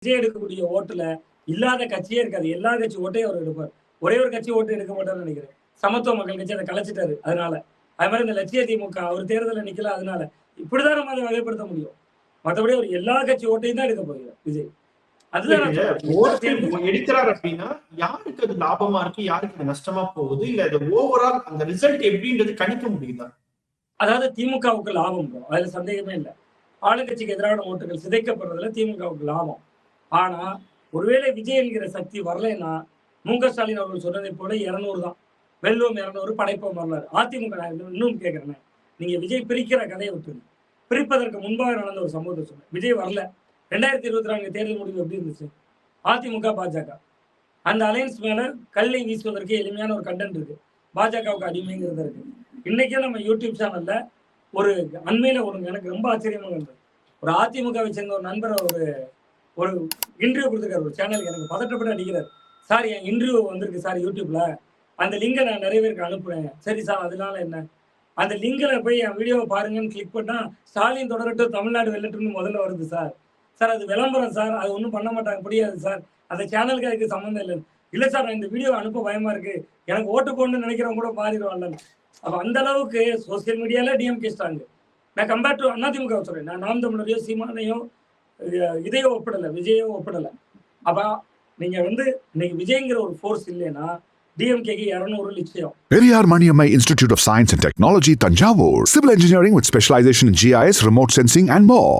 விஜய் எடுக்கக்கூடிய ஓட்டுல இல்லாத கட்சியே இருக்காது. எல்லா கட்சி ஓட்டையும் அவர் எடுப்பார். ஒரே ஒரு கட்சி ஓட்டு எடுக்க மாட்டார்ன்னு நினைக்கிறேன். சமத்துவ மக்கள் கட்சி அதை கலைச்சிட்டாரு. அதனால. அது மாதிரி இந்த லட்சிய திமுக அவர் தேர்தலில் நிக்கல அதனால. இப்படிதான் நம்ம அதை வகைப்படுத்த முடியும். மற்றபடி அவர் எல்லா கட்சி ஓட்டையும் தான் எடுக்க போகிறார் விஜய். அதுதான் எடுக்கிறார் அப்படின்னா யாருக்கு அது லாபமா இருக்கு, யாருக்கு அது நஷ்டமா போகுது, இல்ல அது ஓவரால் அந்த ரிசல்ட் எப்படின்றது கணிக்க முடியுதா? அதாவது திமுகவுக்கு லாபம் அதுல சந்தேகமே இல்லை. ஆளுங்கட்சிக்கு எதிரான ஓட்டுகள் சிதைக்கப்படுறதுல திமுகவுக்கு லாபம். ஆனா ஒருவேளை விஜய் என்கிற சக்தி வரலைன்னா மு.க.ஸ்டாலின் அவர்கள் சொன்னதை போல 200 தான். வெல்லுவோம் 200 படைப்போம் வரலாறு. அதிமுக இன்னும் கேட்கிறேன், நீங்க விஜய் பிரிக்கிற கதையை விட்டுருங்க. பிரிப்பதற்கு முன்பாக நடந்த ஒரு சம்பவத்தை சொன்னேன். விஜய் வரல. 2024 தேர்தல் முடிவு எப்படி இருந்துச்சு? அதிமுக பாஜக அந்த அலையன்ஸ் மேல கல்லை வீசுவதற்கு எளிமையான ஒரு கண்டென்ட் இருக்கு. பாஜகவுக்கு அடிமைங்கிறது இருக்கு. இன்னைக்கே நம்ம யூடியூப் சேனல்ல ஒரு அண்மையில எனக்கு ரொம்ப ஆச்சரியமாக இருந்தது. ஒரு அதிமுகவை சேர்ந்த ஒரு நண்பர் ஒரு இன்டர்வியூ கொடுத்துருக்காரு ஒரு சேனலுக்கு. எனக்கு பதட்டப்பட்டு அடிக்கிறார். சார் என் இன்டர்வியூ வந்திருக்கு சார் யூடியூப்ல, அந்த லிங்கை நான் நிறைய பேருக்கு அனுப்புறேன். சரி சார் அதனால என்ன? அந்த லிங்கில் போய் என் வீடியோவை பாருங்கன்னு கிளிக் பண்ணா ஸ்டாலின் தொடரட்டும் தமிழ்நாடு வெல்லட்டும்னு முதல்ல வருது சார். சார் அது விளம்பரம் சார், அது ஒன்றும் பண்ண மாட்டாங்க முடியாது சார், அந்த சேனலுக்கு அதுக்கு சம்மந்தம் இல்லை. இல்லை சார் நான் இந்த வீடியோ அனுப்ப பயமா இருக்கு, எனக்கு ஓட்டு போடணும்னு நினைக்கிறவங்க கூட மாறிடுவாங்க. அப்போ அந்த அளவுக்கு சோசியல் மீடியால டிஎம்கே ஸ்ட்ராங். நான் கம்பேர் டு அதிமுக சொல்றேன். நான் நாம் தமிழரையோ சீமானையோ இதையோ ஒப்பிடலை, விஜயோ ஒப்பிடலை. அப்போ நீங்க இன்னைக்கு விஜய்ங்கிற ஒரு ஃபோர்ஸ் இல்லைன்னா டிஎம்கேக்கு 200 நிச்சயம். Periyar Maniammai Institute of Science and Technology, Tanjavur. Civil engineering with specialization in GIS, remote sensing and more.